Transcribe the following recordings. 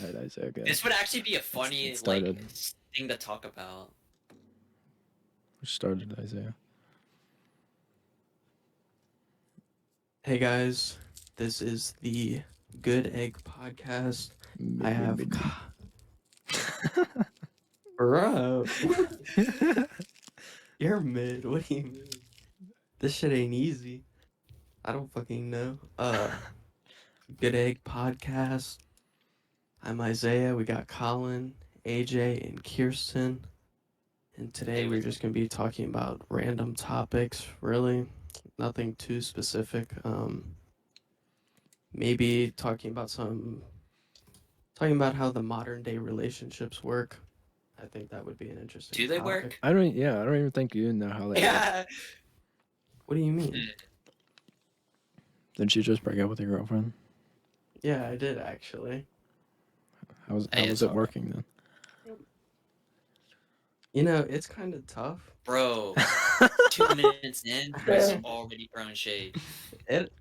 All right, Isaiah, go. This would actually be a funny It started. thing to talk about. It started, Isaiah. Hey guys, this is the Good Egg Podcast. I have Bro. You're mid. What do you mean? This shit ain't easy. I don't fucking know. Good Egg Podcast. I'm Isaiah. We got Colin, AJ, and Kirsten. And today we're just gonna be talking about random topics, really. Nothing too specific. Maybe talking about how the modern day relationships work. I think that would be an interesting Do they topic. work? I don't even think you know how they work. Yeah. What do you mean? Didn't you just break up with your girlfriend? Yeah, I did actually. How was Hey, it's it alright. working then? You know, it's kind of tough. Bro, 2 minutes in, Chris already throwing shade.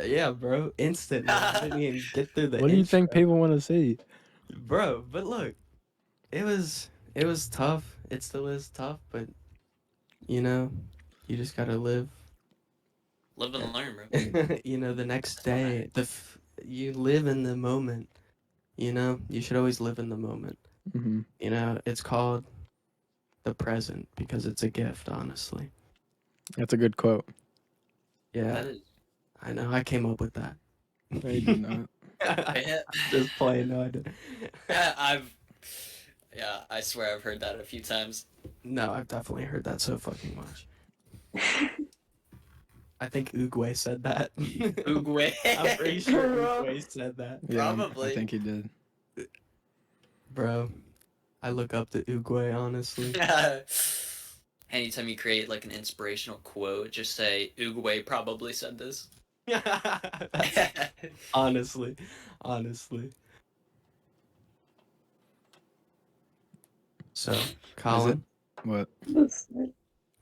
Yeah, bro. Instantly. I didn't even get through the What do you think intro. people want to see? Bro, but look, it was tough. It still is tough, but you know, you just gotta live. Live and learn, bro. You know, the next That's what day, you live in the moment. You know, you should always live in the moment. Mm-hmm. You know, it's called the present because it's a gift, honestly. That's a good quote. Yeah, That is. I know. I came up with that. No, you did not. Just playing. No, I didn't. I swear I've heard that a few times. No, I've definitely heard that so fucking much. I think Oogway said that. Oogway. I'm pretty sure Oogway said that. Yeah, Probably. I think he did. Bro, I look up to Oogway, honestly. Anytime you create like an inspirational quote, just say Oogway probably said this. honestly. So, Colin, What?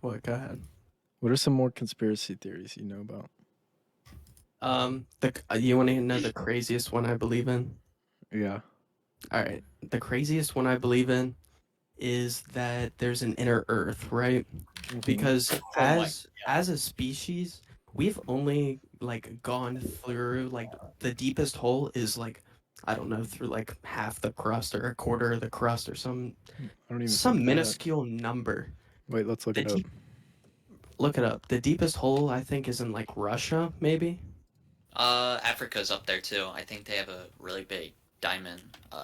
what? Go ahead. What are some more conspiracy theories you know about? You want to know the craziest one I believe in? Yeah. All right. The craziest one I believe in is that there's an inner Earth, right? Because as a species, we've only like gone through like the deepest hole is like I don't know through like half the crust or a quarter of the crust or some minuscule number. Wait, let's look it up. Look it up. The deepest hole I think is in like Russia, maybe. Africa's up there too. I think they have a really big diamond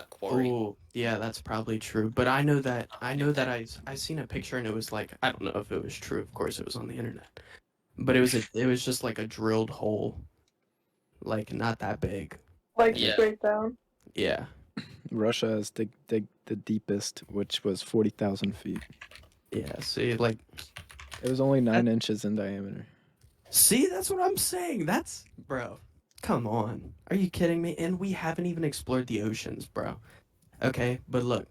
quarry. Oh, yeah, that's probably true. But I know that I seen a picture and it was like I don't know if it was true. Of course, it was on the internet, but it was just like a drilled hole, like not that big. Like straight down. Yeah. Russia has dig the deepest, which was 40,000 feet. Yeah. See, like it was only 9 inches in diameter. See, that's what I'm saying. That's bro. Come on. Are you kidding me? And we haven't even explored the oceans, bro. Okay, but look.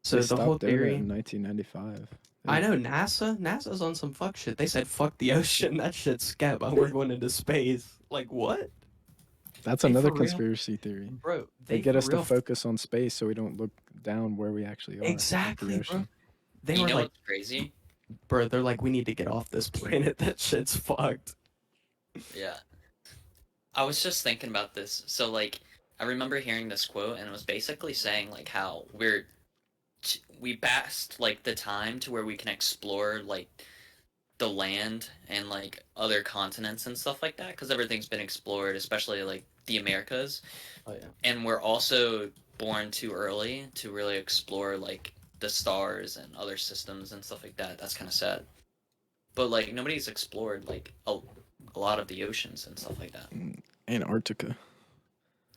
So they the whole theory in 1995. I know NASA's on some fuck shit. They said fuck the ocean. That shit's scab. We're going into space. Like what? That's another conspiracy theory. Bro, they get us to focus on space so we don't look down where we actually are. Exactly, bro. They were like what's crazy? Bro, they're like we need to get off this planet. That shit's fucked. Yeah. I was just thinking about this. So like I remember hearing this quote and it was basically saying like how we passed like the time to where we can explore like the land and like other continents and stuff like that because everything's been explored, especially like the Americas. Oh yeah. And we're also born too early to really explore like the stars and other systems and stuff like that. That's kind of sad. But like nobody's explored like a lot of the oceans and stuff like that. Antarctica.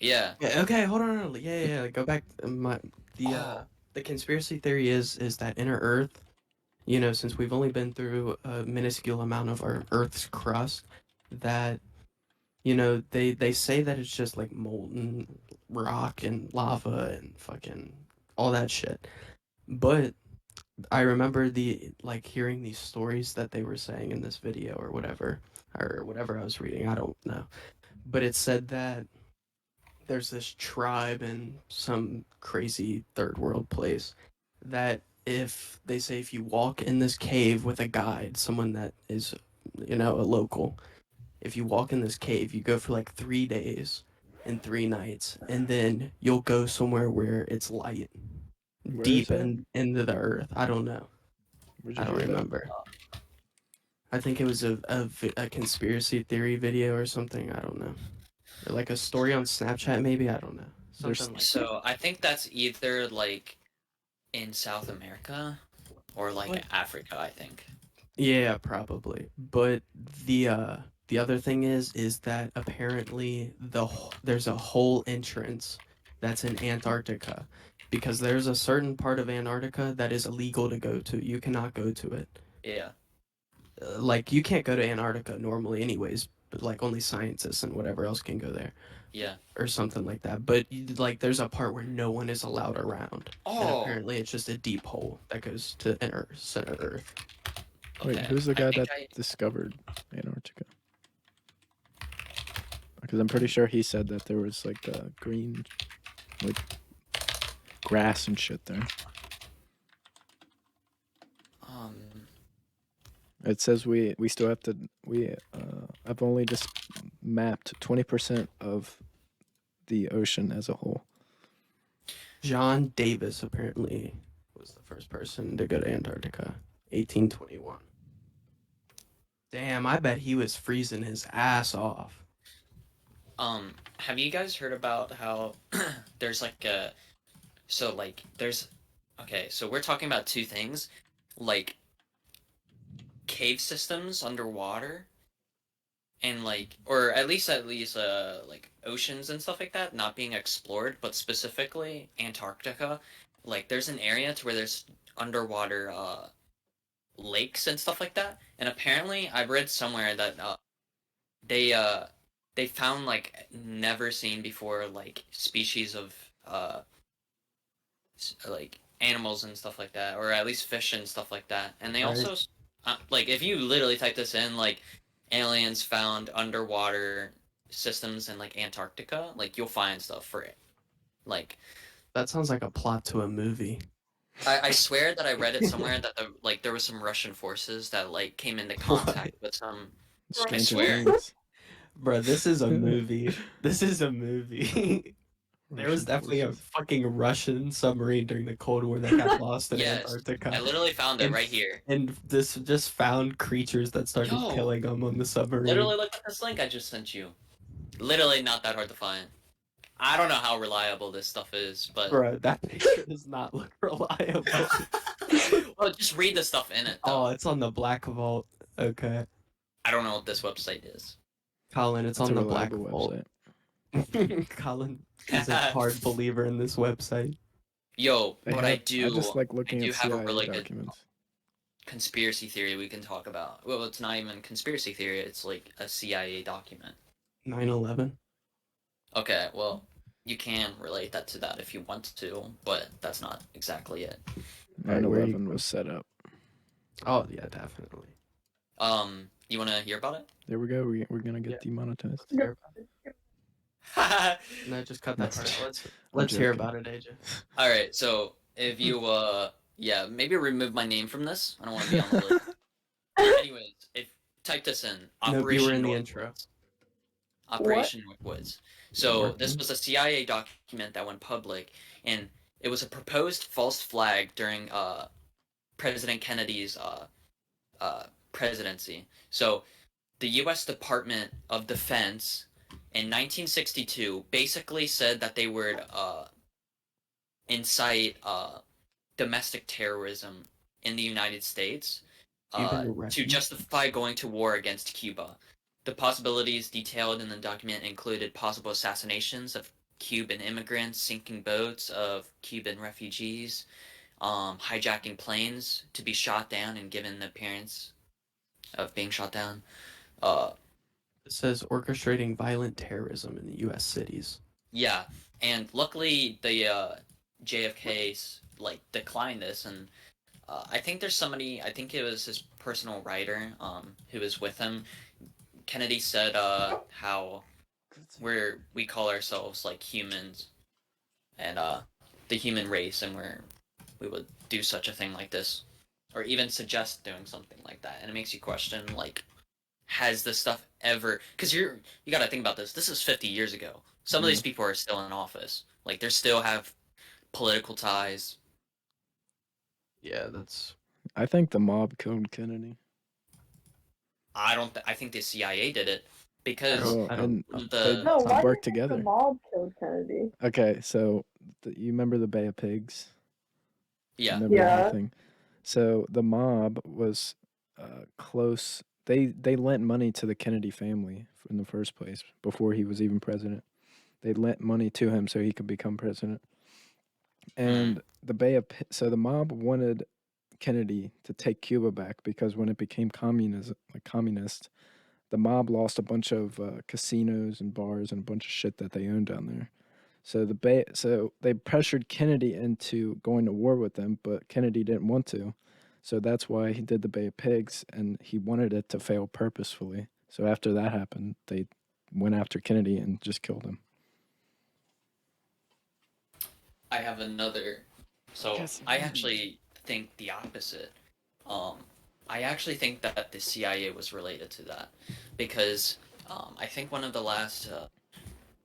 Yeah. Okay, hold on. Yeah. Go back. The conspiracy theory is that inner Earth, you know, since we've only been through a minuscule amount of our Earth's crust, that, you know, they say that it's just like molten rock and lava and fucking all that shit. But I remember hearing these stories that they were saying in this video or whatever I was reading. I don't know. But it said that there's this tribe in some crazy third world place that if they say if you walk in this cave with a guide, someone that is, a local, if you walk in this cave, you go for like 3 days and 3 nights, and then you'll go somewhere where it's light, Where is deep that? into the earth. I don't know. Where'd I you don't hear that? remember. I think it was a conspiracy theory video or something. I don't know. Or like a story on Snapchat, maybe. I don't know. There's- Something like So I think that's either like in South America or like What? Africa, I think. Yeah, probably. But the other thing is that apparently there's a whole entrance that's in Antarctica because there's a certain part of Antarctica that is illegal to go to. You cannot go to it. Yeah. Like you can't go to Antarctica normally anyways, but like only scientists and whatever else can go there Yeah. or something like that. But like there's a part where no one is allowed around. And Oh. apparently it's just a deep hole that goes to center Earth. Wait, Okay. who's the I guy think that discovered Antarctica? Because I'm pretty sure he said that there was like green, like grass and shit there. It says we still have to I've only just mapped 20% of the ocean as a whole. John Davis apparently was the first person to go to Antarctica, 1821. Damn, I bet he was freezing his ass off. Have you guys heard about how there's like a so like there's okay, so we're talking about two things, like cave systems underwater and like or at least like oceans and stuff like that not being explored, but specifically Antarctica. Like there's an area to where there's underwater lakes and stuff like that. And apparently I read somewhere that they they found like never seen before like species of like animals and stuff like that, or at least fish and stuff like that. And they Right. also like if you literally type this in like aliens found underwater systems in like Antarctica, like you'll find stuff for it. Like That sounds like a plot to a movie. I swear that I read it somewhere that like there was some Russian forces that like came into contact with some. Stranger swear. Things. Bro, this is a movie. This is a movie. There was Russian definitely a forces. fucking Russian submarine during the Cold War that got lost in Yes, Antarctica. I literally found it And- right here. And this just found creatures that started Yo. killing them on the submarine. Literally look at this link I just sent you. Literally not that hard to find. I don't know how reliable this stuff is, but Bro, that picture does not look reliable. well, just read the stuff in it. Though. Oh, it's on the Black Vault. Okay. I don't know what this website is. Colin, it's That's on a the Black reliable Vault. website. Colin is a hard believer in this website. Yo, but I do. I just like looking do at have a CIA really good- documents. Conspiracy theory we can talk about. Well, it's not even conspiracy theory. It's like a CIA document. 9/11. Okay, well, you can relate that to that if you want to, but that's not exactly it. Alright, where you- 9/11 was set up. Oh yeah, definitely. You want to hear about it? There we go. We're gonna get demonetized. No, just cut that part. out. I'm Let's hear joking. about it, AJ. All right, so if you yeah, maybe remove my name from this. I don't want to be on the list. Anyways, if type this in Nope, you were in the Northwoods. intro. Operation Northwoods. So Working. this was a CIA document that went public, and it was a proposed false flag during President Kennedy's presidency. So the U.S. Department of Defense in 1962 basically said that they would incite domestic terrorism in the United States Cuban to refugees? justify going to war against Cuba. The possibilities detailed in the document included possible assassinations of Cuban immigrants, sinking boats of Cuban refugees, hijacking planes to be shot down and given the appearance of being shot down. It says orchestrating violent terrorism in the U.S. cities. Yeah, and luckily the JFK like declined this, and I think there's somebody. I think it was his personal writer who was with him. Kennedy said how where we call ourselves like humans and the human race, and where we would do such a thing like this, or even suggest doing something like that, and it makes you question like, has this stuff ever? Because you got to think about this. This is 50 years ago. Some of these people are still in office. Like they still have political ties. Yeah, that's I think the mob killed Kennedy. I don't. I think the CIA did it because Well, I don't- and the No, they why do you worked think the together. mob killed Kennedy? Okay, so you remember the Bay of Pigs? yeah. Remember the whole Yeah. thing? So the mob was close. They lent money to the Kennedy family in the first place before he was even president. They lent money to him so he could become president. And so the mob wanted Kennedy to take Cuba back because when it became communist, the mob lost a bunch of casinos and bars and a bunch of shit that they owned down there. So they pressured Kennedy into going to war with them, but Kennedy didn't want to. So that's why he did the Bay of Pigs, and he wanted it to fail purposefully. So after that happened, they went after Kennedy and just killed him. I have another. So Yes, I indeed. actually think the opposite. I actually think that the CIA was related to that because I think one of the last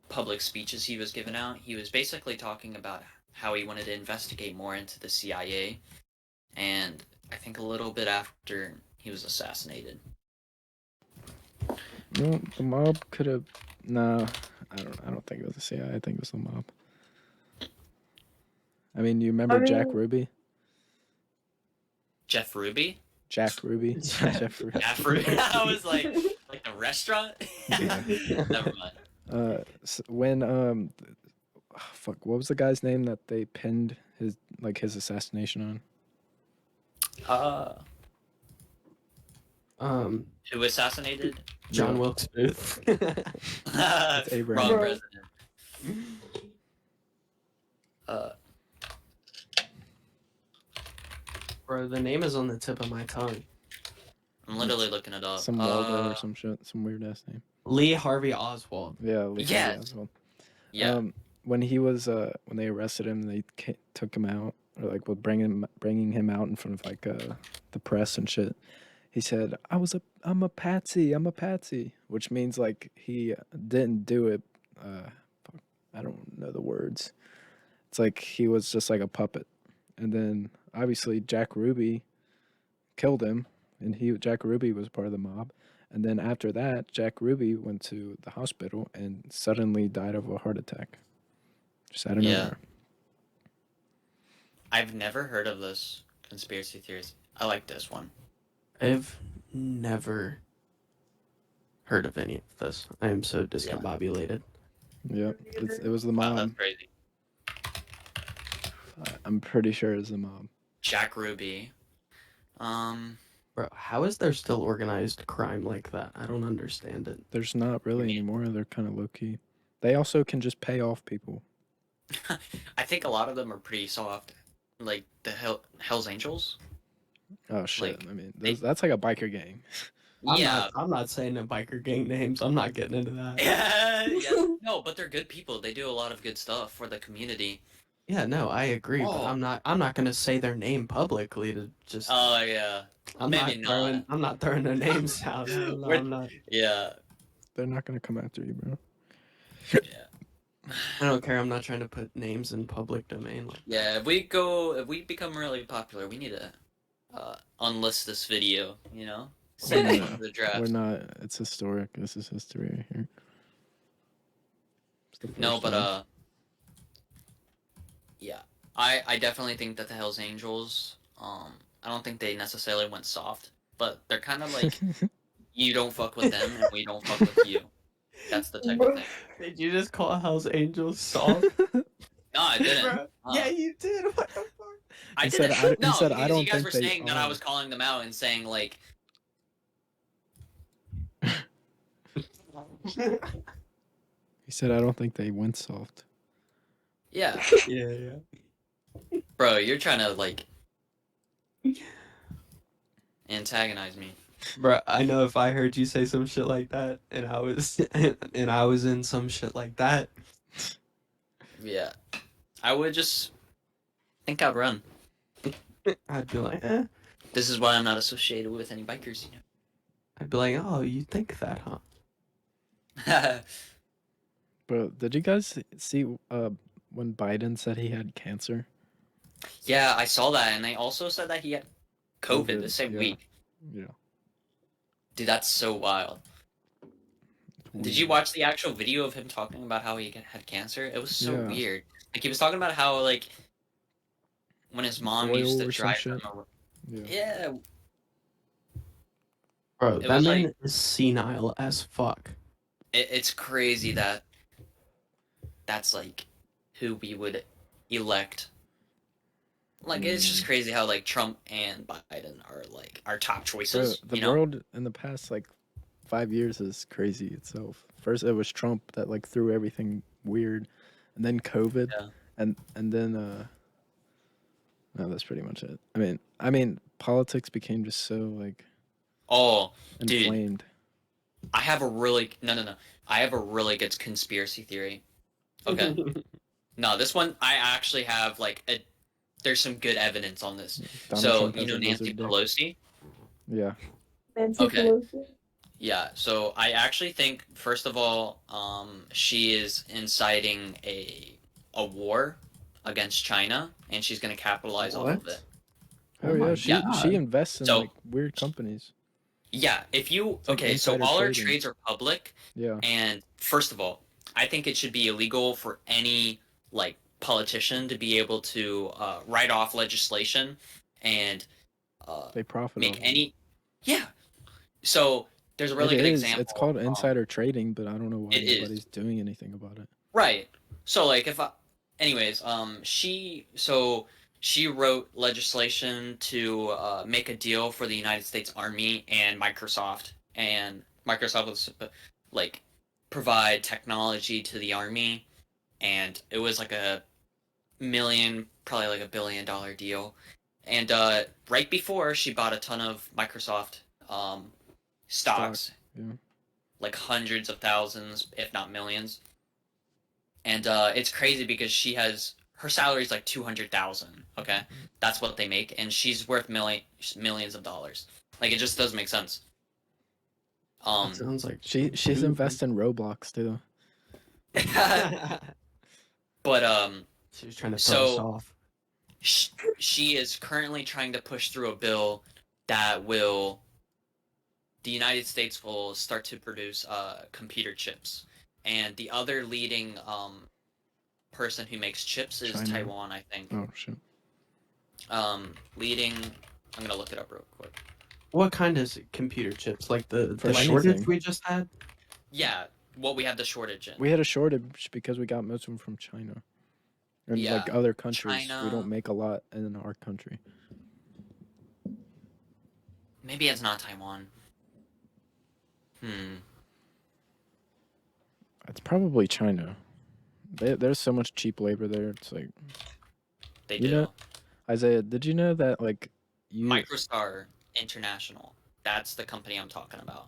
public speeches he was giving out, he was basically talking about how he wanted to investigate more into the CIA, and I think a little bit after he was assassinated. No, the mob could have. No, I don't think it was the CIA. I think it was the mob. I mean, you remember Jack mean- Ruby? Jeff Ruby? Jack Ruby. Jeff Ruby. Jeff Ruby? I was like the restaurant? Yeah. Never mind. When fuck, what was the guy's name that they pinned his assassination on? Who assassinated? John Yeah. Wilkes Booth. Abraham. Wrong Bro. president. Bro, the name is on the tip of my tongue. I'm literally looking it up. Some Waldo or some shit, some weird ass name. Lee Harvey Oswald. Yeah. Lee Harvey Yes. Oswald. Yeah. When he was when they arrested him, they took him out, or like, bringing him out in front of like the press and shit. He said, I'm a patsy, which means like he didn't do it. Fuck, I don't know the words. It's like he was just like a puppet, and then obviously Jack Ruby killed him, and Jack Ruby was part of the mob. And then after that, Jack Ruby went to the hospital and suddenly died of a heart attack. Just out of Yeah. nowhere. I've never heard of this conspiracy theories. I like this one. I've never heard of any of this. I am so discombobulated. Yep, it was the Wow, that's mob. crazy. I'm pretty sure it's the mob. Jack Ruby. Bro, how is there still organized crime like that? I don't understand it. There's not really mean- anymore. They're kind of low key. They also can just pay off people. I think a lot of them are pretty soft. Like the Hell's Angels. Oh shit! Like, I mean, they- that's like a biker gang. I'm not saying the biker gang names. I'm not getting into that. Yeah. No, but they're good people. They do a lot of good stuff for the community. Yeah, no, I agree, but Oh. I'm not gonna say their name publicly to just Oh yeah. maybe not. I'm not throwing their names out. We're- I'm not. Yeah. They're not gonna come after you, bro. Yeah. I don't care. I'm not trying to put names in public domain. Like, Yeah. If we become really popular, we need to unlist this video. You know, send it No, to the draft. We're not. It's historic. This is history right here. It's the No, first but time. yeah, I definitely think that the Hell's Angels, I don't think they necessarily went soft, but they're kind of like you don't fuck with them and we don't fuck with you. That's the type of thing. did you just call Hell's Angels soft? No, I didn't. Bro, yeah, you did. What the fuck? I He said, didn't. "I- he no, said, because I don't you guys think were they saying that I are." was calling them out and saying like, He said, "I don't think they went soft." yeah, Yeah. bro, you're trying to like antagonize me. Bro, I know if I heard you say some shit like that, and I was and I was in some shit like that, Yeah, I would just think I'd run. I'd be like, eh. This is why I'm not associated with any bikers, you I'd be like, oh, you think that, huh? know. Bro, did you guys see when Biden said he had cancer? Yeah, I saw that, and they also said that he had COVID the COVID, same yeah. week. Yeah. Dude, that's so wild. Did you watch the actual video of him talking about how he had cancer? It was so Yeah. weird. Like, he was talking about how, like, when his mom used Oil to or some drive shit? him around. Yeah. Yeah, Bro, it that was man like, is senile as fuck. it's crazy that that's, like, who we would elect. Like, it's just crazy how, like, Trump and Biden are, like, our top Bro, choices, the you know? world in the past like 5 years is crazy itself. First it was Trump that like threw everything weird, and then COVID, Yeah. and then no, that's pretty much it. I mean politics became just so like Oh, dude, inflamed. I have a really, no. I have a really good conspiracy theory. Okay. No, this one I actually have like there's some good evidence on this. Donald So, Trump you has know a Nancy lizard dick. Pelosi? Yeah. Nancy Okay. Pelosi. Yeah, so I actually think first of all, she is inciting a war against China, and she's going to capitalize off of What? it. Oh, Oh my yeah, she God. invests in So- like weird companies. Yeah, if you like okay, so insider all our trading. trades are public, Yeah. and first of all, I think it should be illegal for any like politician to be able to write off legislation and They profit make off it. any. Yeah. So there's a really It good is. example. It's called insider trading, but I don't know why it is. nobody's doing anything about it. Right. So like if I, anyways, she wrote legislation to make a deal for the United States Army and Microsoft, and Microsoft was like provide technology to the army, and it was like a million, probably like $1 billion deal. And right before she bought a ton of Microsoft stocks, Yeah. like hundreds of thousands, if not millions. And it's crazy because she has her salary is like 200,000. Okay, that's what they make, and she's worth millions of dollars. Like, it just doesn't make sense. That sounds like She's too- investing in Roblox too. but She was trying to throw us So- off. she is currently trying to push through a bill that will the United States will start to produce computer chips, and the other leading person who makes chips is China. Taiwan, I think. Oh shit. Leading, I'm gonna look it up real quick. What kind is computer chips? Like the For shortage anything. we just had? Yeah, what we have the shortage in. We had a shortage because we got most of them from China. And like Yeah, other countries, we China- don't make a lot in our country. Maybe it's not Taiwan. It's probably China. There's so much cheap labor there. It's like They You do. know- Isaiah, did you know that like you Microstar International, that's the company I'm talking about,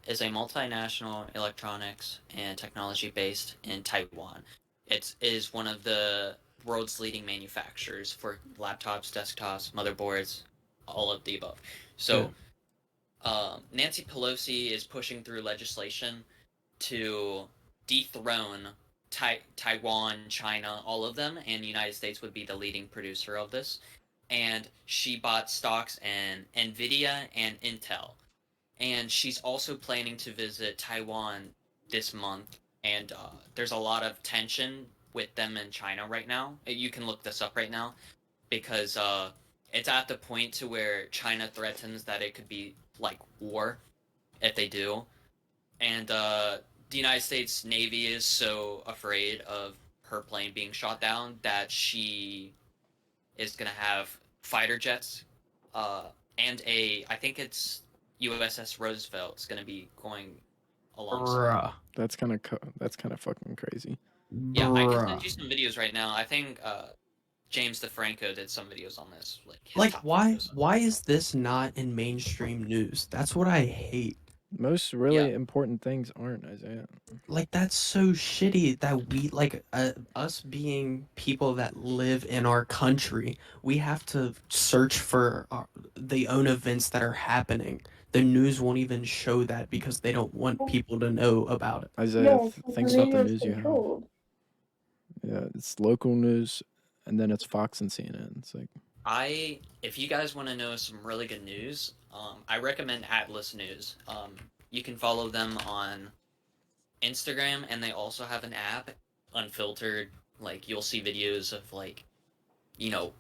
is a multinational electronics and technology based in Taiwan. It is one of the world's leading manufacturers for laptops, desktops, motherboards, all of the above. So, Nancy Pelosi is pushing through legislation to dethrone Taiwan, China, all of them, and the United States would be the leading producer of this. And she bought stocks in Nvidia and Intel. And she's also planning to visit Taiwan this month. And there's a lot of tension with them in China right now. You can look this up right now, because it's at the point to where China threatens that it could be like war if they do. And the United States Navy is so afraid of her plane being shot down that she is going to have fighter jets and I think it's USS Roosevelt's going to be going alongside. that's kind of fucking crazy. Yeah, I can Bruh. send you some videos right now. I think James DeFranco did some videos on this, like his Like, top why videos. why is this not in mainstream news? That's what I hate. Most really important things aren't, Isaiah. Like, that's so shitty that we, like, us being people that live in our country, we have to search for the own events that are happening. The news won't even show that because they don't want people to know about it. Isaiah, Yeah, think the about the media is news you have. controlled. Yeah, it's local news, and then it's Fox and CNN. It's like, If you guys want to know some really good news, I recommend Atlas News. You can follow them on Instagram, and they also have an app, Unfiltered. Like, you'll see videos of, like, you know,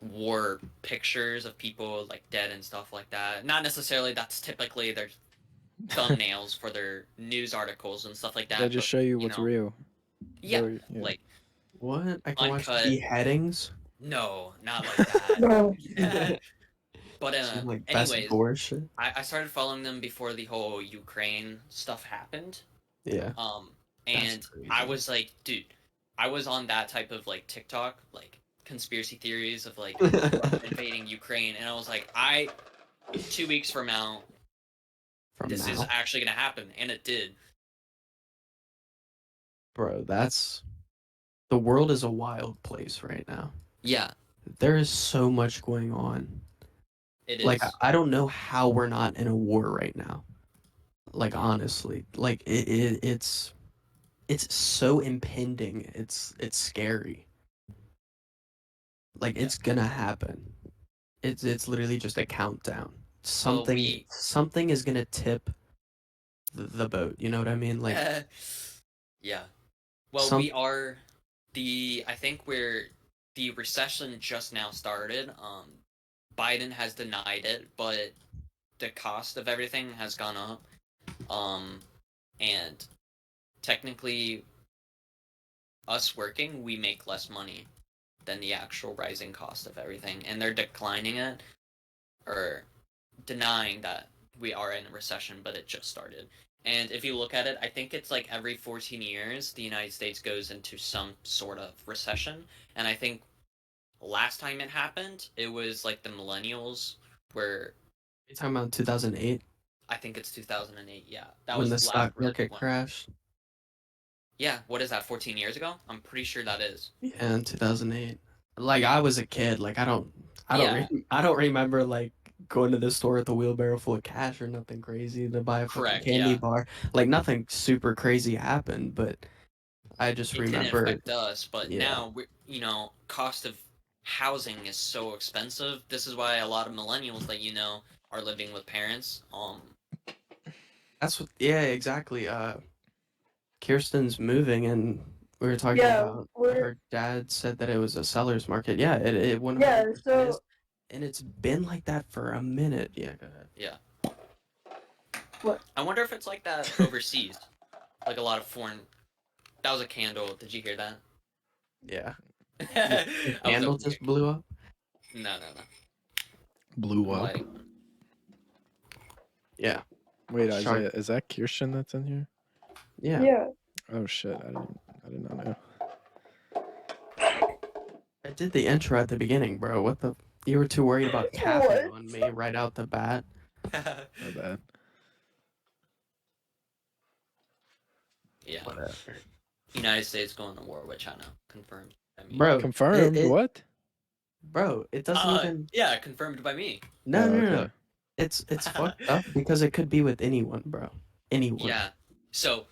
war pictures of people, like, dead and stuff like that. Not necessarily that's typically their thumbnails for their news articles and stuff like that. they just but, show you what's know, real. Yeah, Very- yeah. like, What? I can watch Uncut. beheadings? no, not like that. No. But Some, like, best anyways, gore shit? I started following them before the whole Ukraine stuff happened. Yeah. And crazy. I was like, dude, I was on that type of like TikTok, like conspiracy theories of like invading Ukraine, and I was like, 2 weeks from now, From this now. is actually gonna happen, and it did. Bro, that's... The world is a wild place right now. Yeah, There is so much going on. it is. Like, I don't know how we're not in a war right now. Like, honestly. Like, it's so impending. It's scary. Like, it's gonna happen. It's literally just a countdown. Something is gonna tip the boat. You know what I mean? Like, yeah. Well, some- we are I think the recession just now started. Biden has denied it, but the cost of everything has gone up. And technically, us working, we make less money than the actual rising cost of everything, and they're declining it or denying that we are in a recession, but it just started. And if you look at it, I think it's like every 14 years the United States goes into some sort of recession. And I think last time it happened, it was like the millennials were, you're talking about 2008 I think it's 2008. Yeah, that when was the last stock really market big one. crashed. Yeah, what is that? 14 years ago? I'm pretty sure that is. Yeah, in 2008. Like, I was a kid. Like, I don't Yeah. I don't remember like going to the store with a wheelbarrow full of cash or nothing crazy to buy a fucking Correct, candy yeah. bar. Like, nothing super crazy happened, but I just It didn't remember affect us, but yeah. now cost of housing is so expensive. This is why a lot of millennials that are living with parents. That's what. Yeah, exactly. Kirsten's moving, and we were talking Yeah, about her dad said that it was a seller's market. Yeah, it 100% Yeah, so is, and it's been like that for a minute. Yeah, go ahead. Yeah. What? I wonder if it's like that overseas. Like a lot of foreign. That was a candle. Did you hear that? Yeah, That the was candle a just weird- blew up. No. blew up. Like, Yeah, Wait, Shark. Isaiah, is that Kirsten that's in here? yeah. yeah. Oh shit, I did not know. I did the intro at the beginning, bro. What the? You were too worried about capping What? on me right out the bat. My bad. yeah. Whatever. United States going to war with China. Confirmed. Bro, Confirmed. What? Bro, it doesn't even. Yeah, confirmed by me. No, Oh, no, no. okay. It's fucked up because it could be with anyone, bro. Anyone. Yeah. So,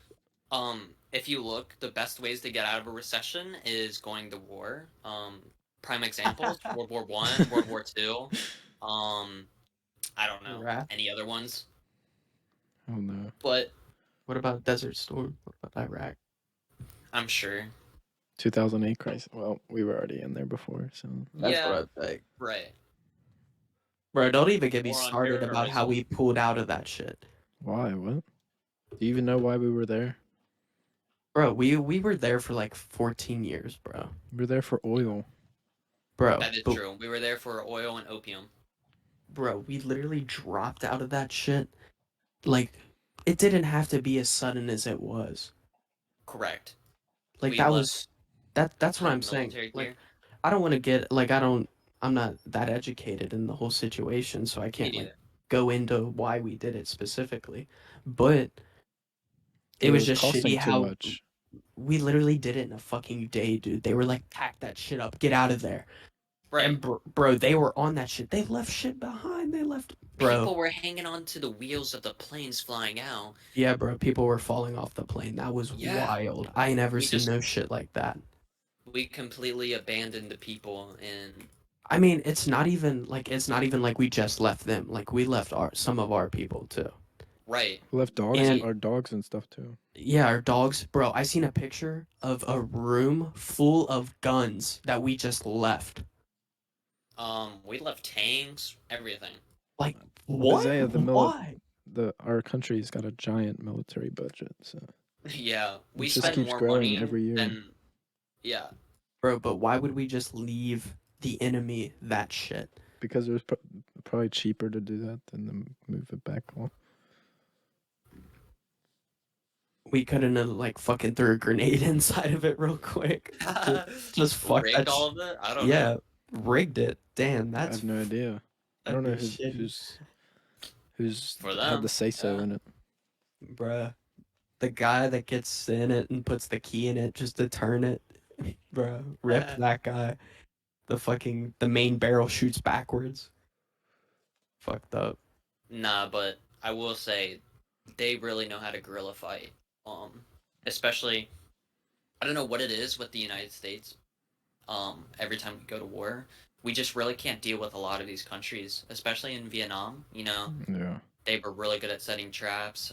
if you look, the best ways to get out of a recession is going to war. Prime examples: World War I, World War II. I don't know Iraq. any other ones, Oh no. but What about Desert Storm? What about Iraq? I'm sure. 2008 crisis. Well, we were already in there before, so. Yeah. what I think. Right. Bro, don't even get me War on started about how we terrorism. pulled out of that shit. Why? What? Do you even know why we were there? Bro, we were there for like 14 years, bro. We were there for oil. Bro, That is but- true. We were there for oil and opium. Bro, we literally dropped out of that shit. Like, it didn't have to be as sudden as it was. Correct. Like, We that left was... That's what I'm saying. military Like, gear. I don't want to get like I'm not that educated in the whole situation, so I Me can't like neither. go into why we did it specifically. But it It was was just costing shitty too how much. we literally did it in a fucking day, dude. They were like, pack that shit up, get out of there. Right. And bro, they were on that shit. They left shit behind. They left, bro. People were hanging on to the wheels of the planes flying out. Yeah, bro. People were falling off the plane. That was Yeah. wild. I ain't never We seen just- no shit like that. We completely abandoned the people, and I mean, it's not even like we just left them. Like we left some of our people too. right. We left dogs, And- our dogs and stuff too. Yeah, our dogs, bro. I seen a picture of a room full of guns that we just left. We left tanks, everything. Like what? Isaiah, Why? Our country's got a giant military budget, so Yeah, we It just spend keeps more growing money every year. than. Yeah, Bro, but why would we just leave the enemy that shit? because it was probably cheaper to do that than to move it back home. We couldn't have like fucking threw a grenade inside of it real quick. Just fuck rigged that all of it. I don't Yeah, know. rigged it. Damn, I that's have no idea. I don't know that'd be shitty. who's For had them, the say so yeah. in it. Bruh. The guy that gets in it and puts the key in it just to turn it, bruh, rip that guy. The main barrel shoots backwards. Fucked up. Nah, but I will say, they really know how to guerrilla fight. Especially, I don't know what it is with the United States. Every time we go to war, we just really can't deal with a lot of these countries, especially in Vietnam. You know, Yeah. they were really good at setting traps,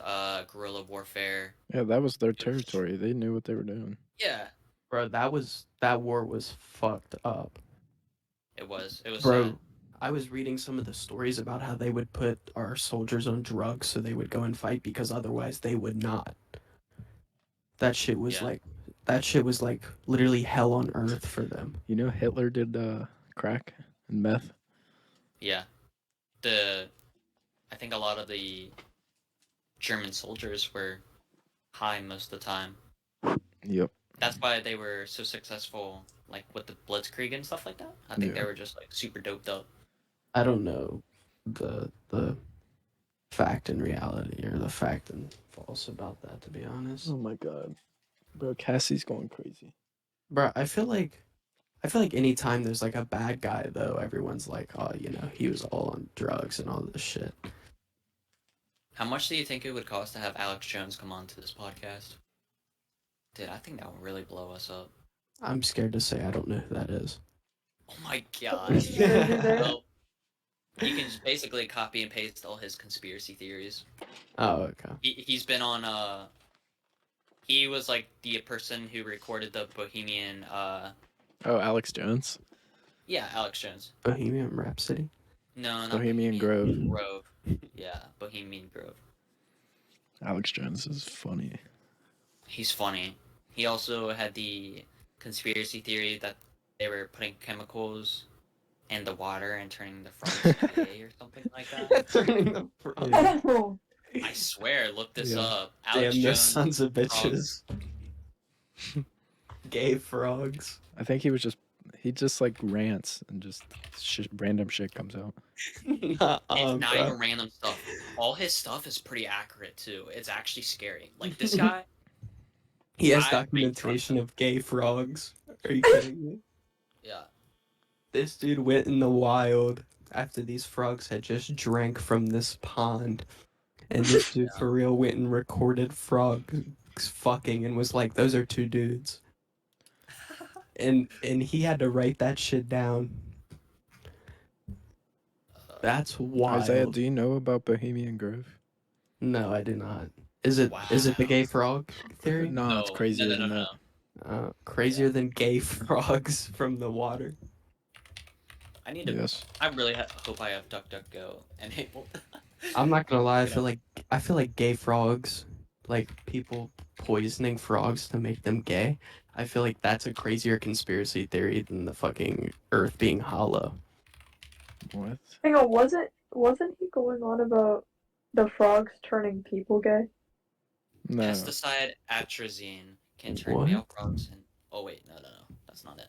guerrilla warfare. Yeah, that was their territory. They knew what they were doing. Yeah, Bro, that war was fucked up. it was. It was Bro, sad. I was reading some of the stories about how they would put our soldiers on drugs so they would go and fight because otherwise they would not. That shit was Yeah. like literally hell on earth for them. You know, Hitler did crack and meth. Yeah, I think a lot of the German soldiers were high most of the time. Yep. That's why they were so successful, like with the Blitzkrieg and stuff like that. I think they Yeah. were just like super doped up. I don't know the fact and reality or the fact and false about that, to be honest. Oh my god, bro, Cassie's going crazy. Bro, I feel like anytime there's like a bad guy though, everyone's like, oh, he was all on drugs and all this shit. How much do you think it would cost to have Alex Jones come on to this podcast? Dude, I think that would really blow us up. I'm scared to say I don't know who that is. Oh my god. Yeah. Well, you can just basically copy and paste all his conspiracy theories. Oh, okay. He's been on he was like the person who recorded the Bohemian Oh, Alex Jones, yeah, Alex Jones. Bohemian Rhapsody. No, not Bohemian Grove. Grove. Yeah, Bohemian Grove. Alex Jones is funny. He's funny. He also had the conspiracy theory that they were putting chemicals in the water and turning the frogs gay or something like that. Turning the frog. Yeah. Oh, I swear, look this Yeah. up. Alex Damn, those Jones. sons of frogs. bitches. Gay frogs. I think he just like rants and just random shit comes out. It's Nuh-uh, not bro. even random stuff. All his stuff is pretty accurate too. It's actually scary. Like this guy. He has I- documentation of gay frogs. Are you kidding me? Yeah. This dude went in the wild after these frogs had just drank from this pond. And this dude for real went and recorded frogs fucking and was like, those are two dudes. And he had to write that shit down. That's wild. Isaiah, do you know about Bohemian Grove? No, I do not. Is it the gay frog theory? No, it's crazier than that. Crazier than gay frogs from the water. I need to. Yes. I really hope I have DuckDuckGo enabled. I'm not gonna lie. Yeah. I feel like gay frogs, like people poisoning frogs to make them gay. I feel like that's a crazier conspiracy theory than the fucking Earth being hollow. What? hang on, wasn't he going on about the frogs turning people gay? No. Pesticide atrazine can turn What? male frogs in. Oh wait, no, that's not it.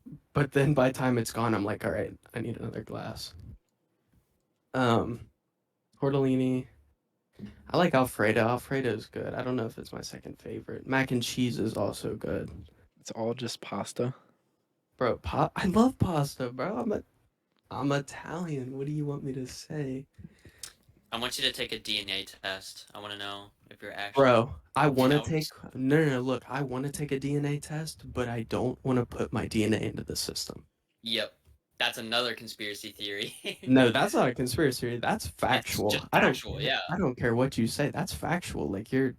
But then by the time it's gone, I'm like, all right, I need another glass. Tortellini. I like Alfredo. Alfredo is good. I don't know if it's my second favorite. Mac and cheese is also good. It's all just pasta. Bro, I love pasta, bro. I'm Italian. What do you want me to say? I want you to take a DNA test. I want to know if you're actually. Bro, I want to No. take no, look, I want to take a DNA test, but I don't want to put my DNA into the system. Yep. That's another conspiracy theory. No, that's not a conspiracy theory. That's It's factual. just factual, yeah. I don't care what you say. That's factual. Like they're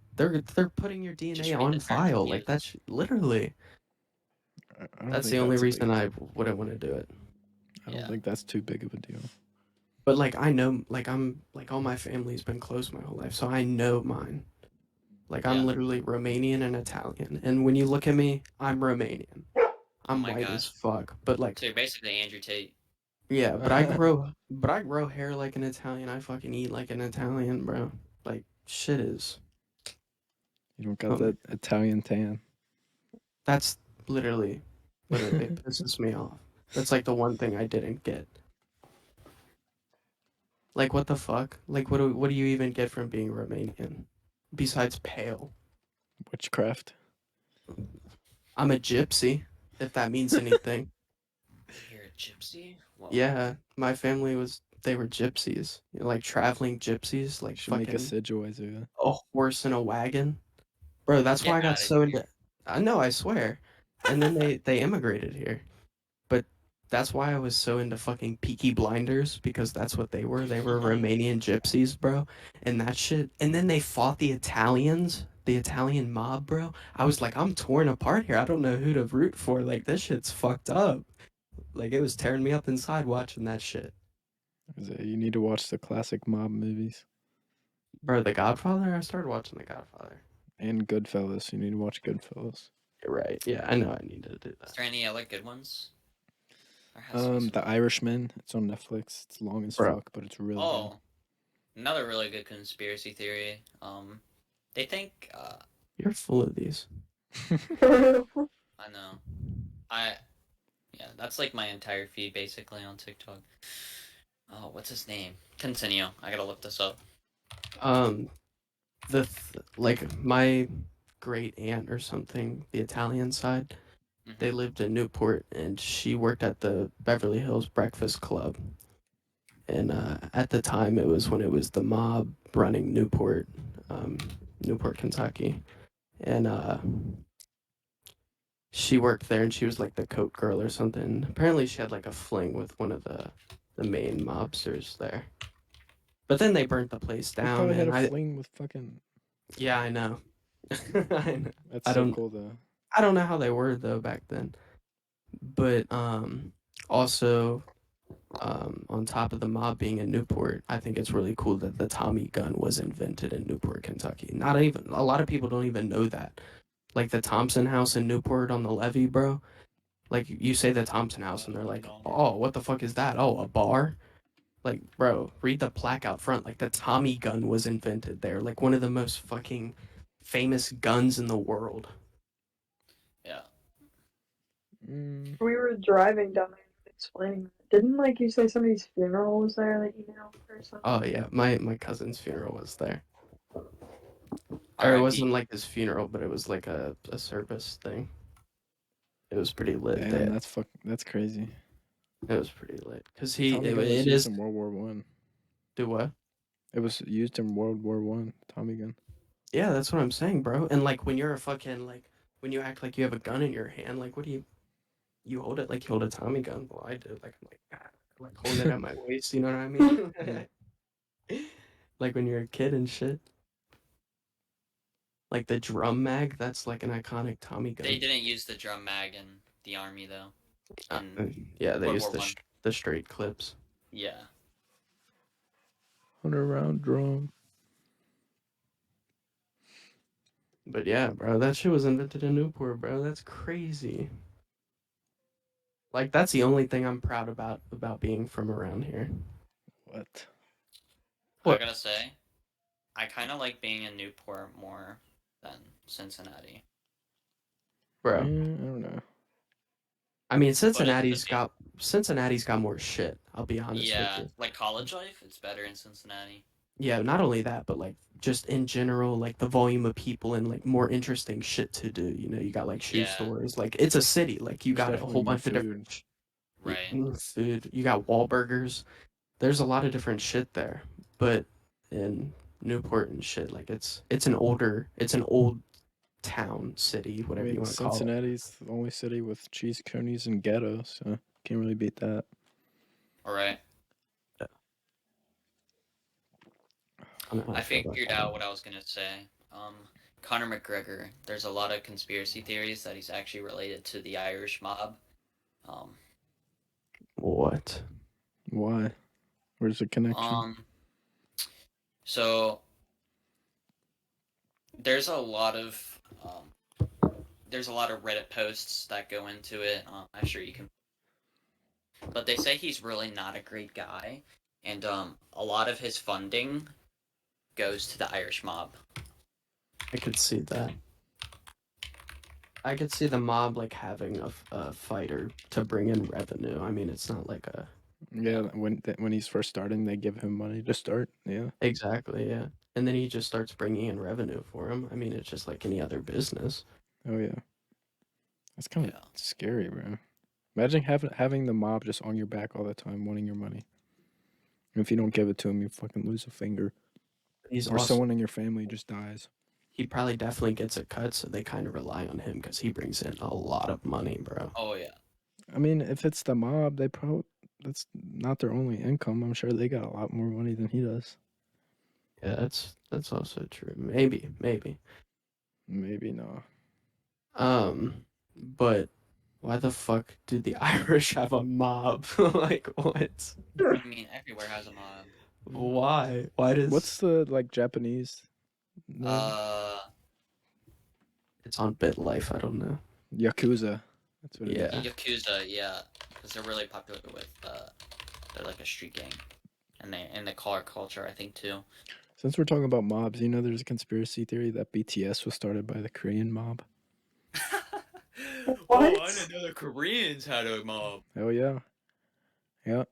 putting your Just DNA read on the terms file. of Like use. that's literally. I don't That's think the only that's a reason big, I wouldn't want to do it. I don't Yeah. think that's too big of a deal. But like I know, like I'm like all my family's been close my whole life, so I know mine. Like I'm Yeah. literally Romanian and Italian, and when you look at me, I'm Romanian. I'm my white God. as fuck, but like So you're basically Andrew Tate. yeah, but I grow hair like an Italian. I fucking eat like an Italian, bro. Like shit is. You don't got Um, that Italian tan. that's literally it pisses me off. That's like the one thing I didn't get. Like what the fuck? Like what do you even get from being Romanian besides pale? Witchcraft. I'm a gypsy, if that means anything. You're a gypsy? Whoa. Yeah, my family they were gypsies, like traveling gypsies, You like should make a fucking Sidgeway. a horse and a wagon. Bro, that's why I Get got outta so here. into. I know, I swear. And then they immigrated here, but that's why I was so into fucking Peaky Blinders because that's what they were. They were Romanian gypsies, bro, and that shit. And then they fought the Italians, the Italian mob, bro. I was like, I'm torn apart here. I don't know who to root for. Like this shit's fucked up. Like it was tearing me up inside watching that shit. You need to watch the classic mob movies Bro, The Godfather? I started watching The Godfather. and Goodfellas. You need to watch Goodfellas. You're right. Yeah, I know I need to do Is that. there any other good ones? There has to be some. The Irishman. It's on Netflix. It's long as Bro. fuck, but it's really Oh, another really good conspiracy theory. They think. You're full of these. good. I know. Yeah, that's like my entire feed basically on TikTok. Oh, what's his name? Continue. I gotta look this up. Like my great aunt or something, the Italian side, they Mhm. lived in Newport and she worked at the Beverly Hills Breakfast Club. And at the time, it was when it was the mob running Newport, Newport, Kentucky. And she worked there and she was like the coat girl or something. Apparently, she had like a fling with one of the main mobsters there. But then they burnt the place He down. probably had And a fling with fucking. yeah, I know. I know. That's I so don't- cool though. I don't know how they were though back then. But also on top of the mob being in Newport, I think it's really cool that the Tommy gun was invented in Newport, Kentucky. Not even a lot of people don't even know that. Like the Thompson House in Newport on the levee, bro. Like you say the Thompson House and they're like, "Oh, what the fuck is that? Oh, a bar?" Like, bro, read the plaque out front. Like the Tommy gun was invented there. Like one of the most fucking famous guns in the world. Yeah. Mm, We were driving down there explaining that. Didn't like you say somebody's funeral was there that you know or something? Oh yeah, my cousin's funeral was there. Or it R.I.P. wasn't like his funeral, but it was like a service thing. It was pretty lit. damn, that's crazy. It was pretty lit because Tommy gun was it used is in World War One. do what? It was used in World War One. Tommy gun. Yeah, that's what I'm saying, bro. And like when you're a fucking like when you act like you have a gun in your hand, like what do you hold it like you hold a Tommy gun? Well, I do. Like I'm like "Ah," like holding it at my waist. You know what I mean? Like when you're a kid and shit. Like the drum mag, that's like an iconic Tommy gun. They didn't use the drum mag in the army though. Yeah, they World used War One. the straight clips. Yeah. 100-round drum. But yeah, bro, that shit was invented in Newport, bro. That's crazy. Like that's the only thing I'm proud about being from around here. What? What? I gotta say, I kind of like being in Newport more than Cincinnati. Bro, I don't know. I mean, But it's the Cincinnati's got more shit. I'll be honest with yeah, you. like college life, it's better in Cincinnati. Yeah, not only that, but like just in general, like the volume of people and like more interesting shit to do. You know, you got like shoe Yeah, stores. Like it's a city. Like you There's got a definitely whole more bunch of food. different right. food. You got Wahlburgers. There's a lot of different shit there. But in Newport and shit, like it's an old town, city, I whatever you mean, want to call it. Cincinnati's the only city with cheese conies and ghetto, so can't really beat that. All right. I don't know how I I feel about figured that. out what I was gonna say. Conor McGregor. There's a lot of conspiracy theories that he's actually related to the Irish mob. Um, What? Why? Where's the connection? um. So there's a lot of Reddit posts that go into it. I'm sure you can, but they say he's really not a great guy, and a lot of his funding goes to the Irish mob. I could see that. I could see the mob like having a fighter to bring in revenue. I mean, it's not like a Yeah, when he's first starting, they give him money to start. Yeah. exactly, yeah. And then he just starts bringing in revenue for him. I mean, it's just like any other business. Oh yeah. That's kind of Yeah. scary, bro. Imagine having the mob just on your back all the time, wanting your money. And if you don't give it to him, you fucking lose a finger, He's or also someone in your family just dies. he probably definitely gets a cut, so they kind of rely on him because he brings in a lot of money, bro. Oh yeah. I mean, if it's the mob, that's not their only income. I'm sure they got a lot more money than he does. Yeah, that's also true. Maybe. Maybe no. But why the fuck do the Irish have a mob? Like what? I mean, everywhere has a mob. Why? Why does What's the like Japanese name? it's on BitLife? I don't know. Yakuza. That's what it Yeah. is. Yakuza, yeah, because they're really popular with they're like a street gang, and they in the car culture, I think too. Since we're talking about mobs, you know, there's a conspiracy theory that BTS was started by the Korean mob. Oh, What? I didn't know the Koreans had a mob. Oh yeah, yeah.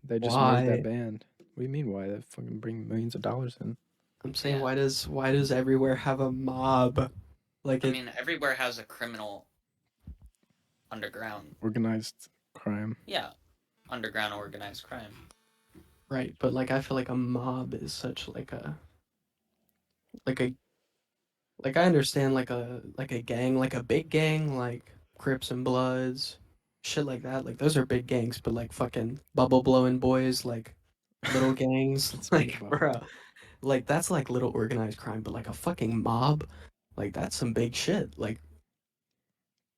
They just Why? made that band. What do you mean? Why? They fucking bring millions of dollars in. I'm saying Yeah. why does everywhere have a mob? Like I it mean, everywhere has a criminal underground. Organized crime. Yeah, underground organized crime. right, but like I feel like a mob is such like a like I understand like a gang, like a big gang, like Crips and Bloods, shit like that. Like those are big gangs, but like fucking bubble blowing boys, like little gangs, It's like been bro, like that's like little organized crime. But like a fucking mob, like that's some big shit. Like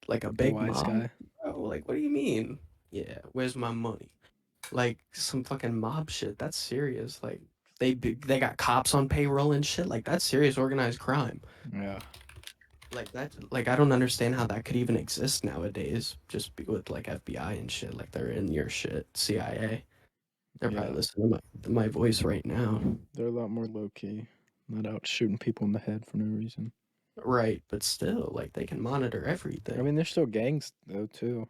a the big wise mob, guy. bro. Like what do you mean? Yeah, where's my money? Like some fucking mob shit. That's serious. Like they got cops on payroll and shit. Like that's serious organized crime. Yeah. Like that, like I don't understand how that could even exist nowadays. Just with like FBI and shit, like they're in your shit. CIA, they're Yeah. probably listening to my voice right now. They're a lot more low key. Not out shooting people in the head for no reason. Right, but still, like they can monitor everything. I mean, there's still gangs though too.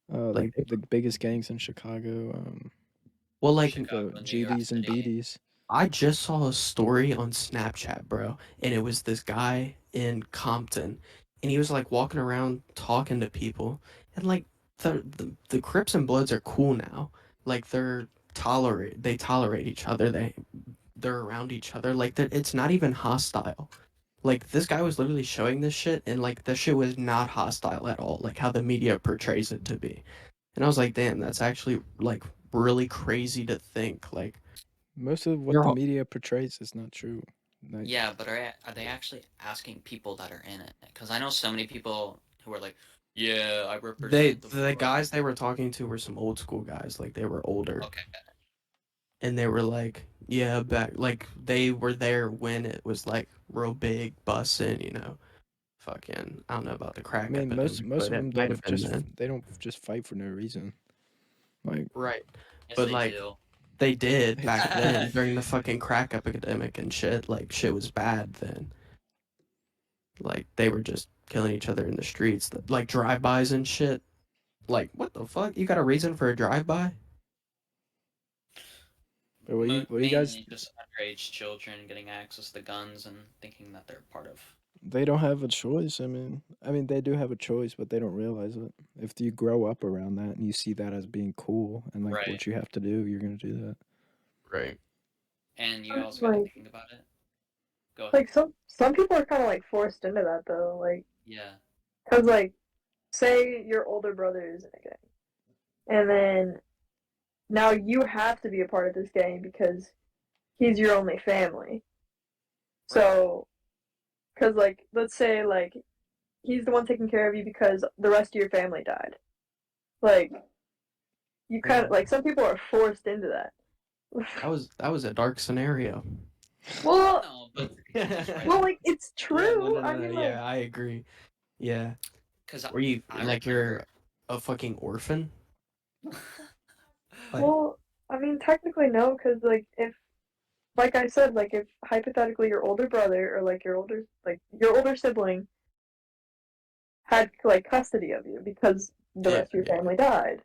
Like Like, the biggest gangs in Chicago. well, like Chicago, The New York GDs and City. BDs. I just saw a story on Snapchat, bro, and it was this guy in Compton, and he was like walking around talking to people, and like the Crips and Bloods are cool now. Like they tolerate each other. They're around each other. Like it's not even hostile. Like this guy was literally showing this shit, and like this shit was not hostile at all. Like how the media portrays it to be, and I was like, damn, that's actually like really crazy to think. Like Most of what you're the all, media portrays is not true. Like, Yeah, but are they actually asking people that are in it? Because I know so many people who are like, yeah, I represent the the force. guys they were talking to were some old school guys. Like they were older, Okay. and they were like, yeah, back like they were there when it was like real big bussin', you know. Fucking, I don't know about the crack I mean, most epidemic, most but of it them might have been then. they don't just fight for no reason. Like, Right. Yes, But they like do. they did back then during the fucking crack epidemic and shit. Like shit was bad then. Like they were just killing each other in the streets, like drive-bys and shit. Like, what the fuck? You got a reason for a drive-by? But what you guys? Mainly just underage children getting access to guns and thinking that they're part of. They don't have a choice. I mean, they do have a choice, but they don't realize it. If you grow up around that and you see that as being cool and like Right. what you have to do, you're gonna do that. Right. And you I'm also got to like- think about it. Go ahead. Like some people are kind of like forced into that though, like Yeah. because like say your older brother is in a gang, and then now you have to be a part of this gang because he's your only family. So, because like let's say like he's the one taking care of you because the rest of your family died. Like you kind of Yeah. like some people are forced into that. That was a dark scenario. Well, No, but well, like it's Yeah, true. no, I mean, like yeah, I agree. Yeah. because Were you I like you're a fucking orphan? Like, well, I mean technically no, because like if like I said, like if hypothetically your older brother or like your older sibling had like custody of you because the Yeah, rest of your yeah. family died.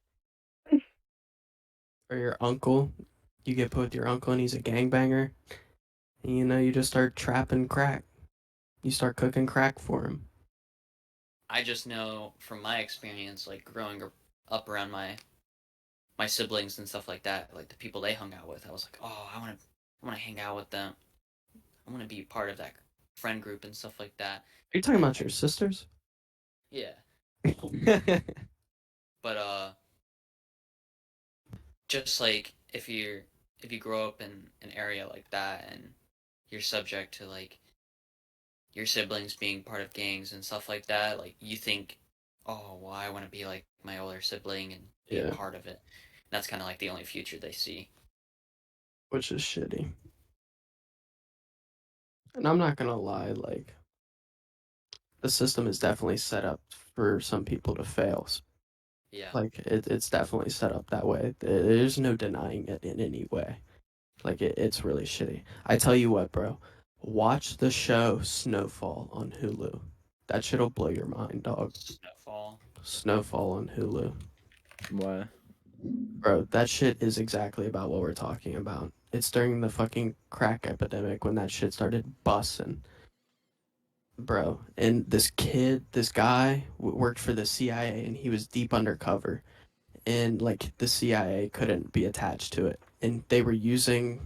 or your uncle, you get put with your uncle and he's a gangbanger, and you just start trapping crack. You start cooking crack for him. I just know from my experience, like growing up around my siblings and stuff like that, like the people they hung out with, I was like, oh, I want to hang out with them. I want to be part of that friend group and stuff like that. Are you talking about your sisters? Yeah, but just like if you grow up in an area like that and you're subject to like your siblings being part of gangs and stuff like that, like you think, oh, well, I want to be like my older sibling and be a Yeah. part of it. That's kind of like the only future they see. Which is shitty. And I'm not gonna lie, like the system is definitely set up for some people to fail. Yeah. Like it's definitely set up that way. There's no denying it in any way. Like it's really shitty. I tell you what, bro. Watch the show Snowfall on Hulu. That shit'll blow your mind, dog. Snowfall. Snowfall on Hulu. Why? Bro, that shit is exactly about what we're talking about. It's during the fucking crack epidemic when that shit started busting. Bro, and this guy worked for the CIA and he was deep undercover. And like the CIA couldn't be attached to it. And they were using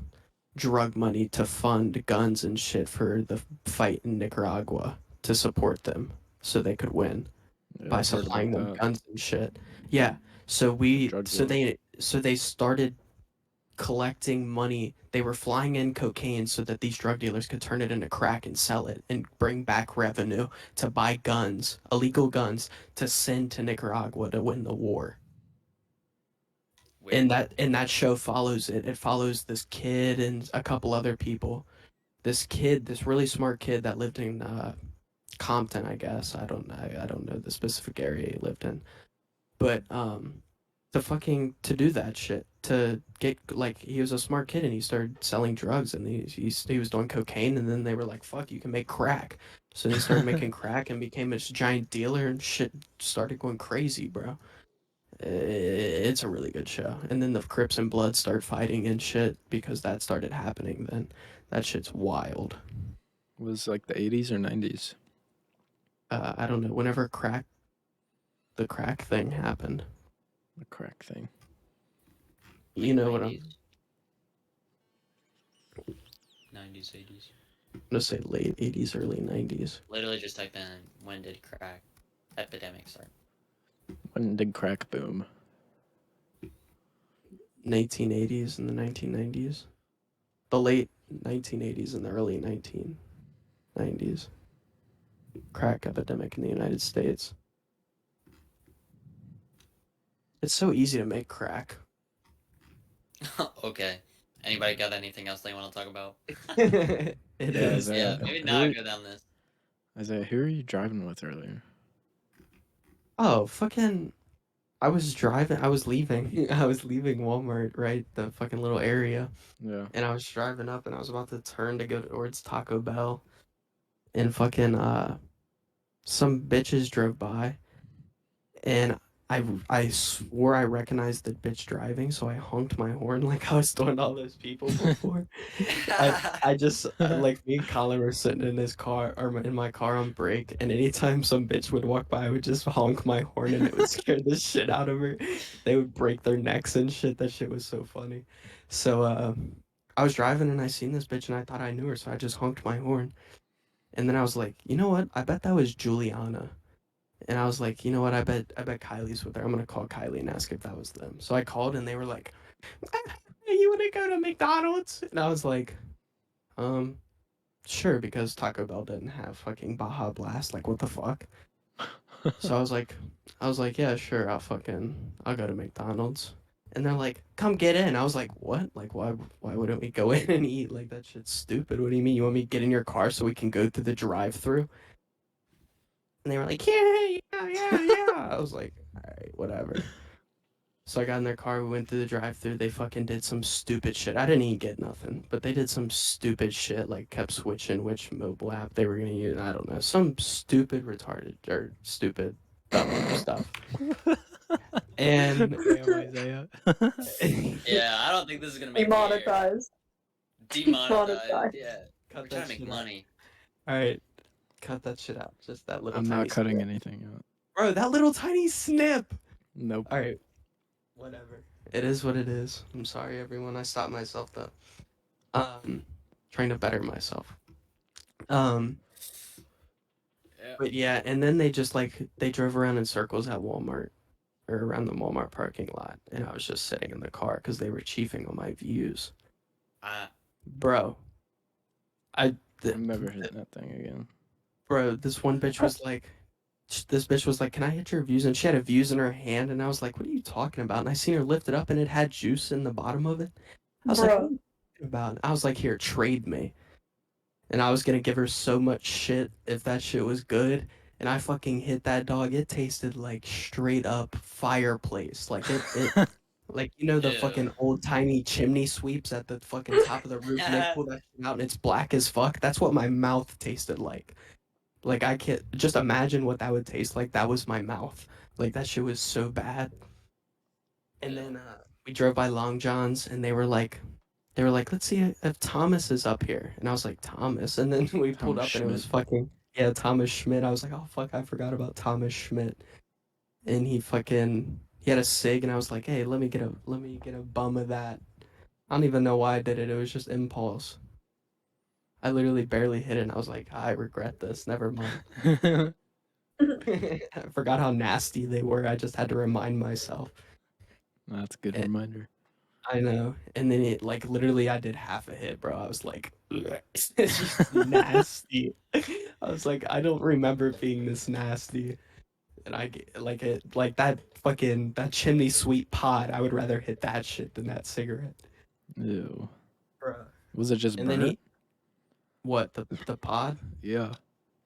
drug money to fund guns and shit for the fight in Nicaragua to support them so they could win Yeah, by I've heard supplying about them that. guns and shit. Yeah. So we Drug so war. they started collecting money. They were flying in cocaine so that these drug dealers could turn it into crack and sell it and bring back revenue to buy guns, illegal guns, to send to Nicaragua to win the war. Weird. And that show follows it. It follows this kid and a couple other people. This really smart kid that lived in Compton, I guess. I don't know the specific area he lived in, but to do that shit to get like he was a smart kid and he started selling drugs and he was doing cocaine and then they were like fuck you can make crack, so they started making crack and became this giant dealer and shit started going crazy, bro. It's a really good show. And then the Crips and Bloods start fighting and shit because that started happening then. That shit's wild. Was like the 80s or 90s? I don't know. Whenever the crack thing happened, The crack thing. you know what I'm 90s, 80s. gonna say, late 80s, early 90s. Literally just type in when did crack epidemic start? When did crack boom? 1980s and the 1990s. The late 1980s and the early 1990s. Crack epidemic in the United States. It's so easy to make crack. Okay. Anybody got anything else they want to talk about? It Yeah, is. Isaiah, Yeah, maybe who not are- go down this. Isaiah, who are you driving with earlier? Oh, fucking. I was leaving. I was leaving Walmart, right? The fucking little area. Yeah. And I was driving up and I was about to turn to go towards Taco Bell. And fucking, some bitches drove by. And I swore I recognized the bitch driving, so I honked my horn like I was doing all those people before. I just like me and Colin were sitting in his car or in my car on break, and anytime some bitch would walk by, I would just honk my horn, and it would scare the shit out of her. They would break their necks and shit. That shit was so funny. So I was driving and I seen this bitch and I thought I knew her, so I just honked my horn. And then I was like, you know what? I bet that was Juliana. And I was like, you know what? I bet Kylie's with her. I'm gonna call Kylie and ask if that was them. So I called and they were like, you wanna go to McDonald's? And I was like, um, sure, because Taco Bell didn't have fucking Baja Blast. Like, what the fuck? So I was like, yeah, sure, I'll go to McDonald's. And they're like, come get in. I was like, what? Like, why wouldn't we go in and eat? Like, that shit's stupid. What do you mean? You want me to get in your car so we can go through the drive-through? And they were like, yeah. I was like, all right, whatever. So I got in their car, we went through the drive-through. They fucking did some stupid shit. I didn't even get nothing, but they did some stupid shit, like kept switching which mobile app they were gonna use. I don't know, some stupid retarded or stupid dumb stuff. And Damn, Isaiah. Yeah, I don't think this is gonna make Demonetized. Demonetized. Demonetized. Yeah, we're cut trying that to make shit out. money. All right, cut that shit out. Just that little. I'm tiny not cutting snip. anything out. Bro, that little tiny snip. Nope. All right, whatever. It is what it is. I'm sorry, everyone. I stopped myself though. Trying to better myself. Yeah. But yeah, and then they just they drove around in circles at Walmart or around the Walmart parking lot, and I was just sitting in the car because they were chiefing on my views. Bro, I've never hit that thing again. bro, this bitch was like, "Can I hit your views?" And she had a views in her hand, and I was like, "What are you talking about?" And I seen her lift it up, and it had juice in the bottom of it. I was like, "What are Bro, you talking about?" I was like, "Here, trade me." And I was gonna give her so much shit if that shit was good. And I fucking hit that dog. It tasted like straight up fireplace. Like it like you know the Ew. fucking old timey chimney sweeps at the fucking top of the roof and they pull that shit out and it's black as fuck. That's what my mouth tasted like. Like I can't just imagine what that would taste like. That was my mouth. Like that shit was so bad. And Ew. then we drove by Long John's and they were like, let's see if Thomas is up here. And I was like, Thomas. And then we pulled Thomas up and it was Schmidt. fucking, yeah, Thomas Schmidt. I was like, oh, fuck, I forgot about Thomas Schmidt. And he had a cig. And I was like, hey, let me get a bum of that. I don't even know why I did it. It was just impulse. I literally barely hit it. And I was like, I regret this. Never mind. I forgot how nasty they were. I just had to remind myself. That's a good Eh, reminder. I know. And then it literally I did half a hit, bro. I was like, it's just nasty. I was like, I don't remember it being this nasty. And that chimney sweet pot. I would rather hit that shit than that cigarette. Ew. Bro. Was it just And burnt? then what, the pod? Yeah.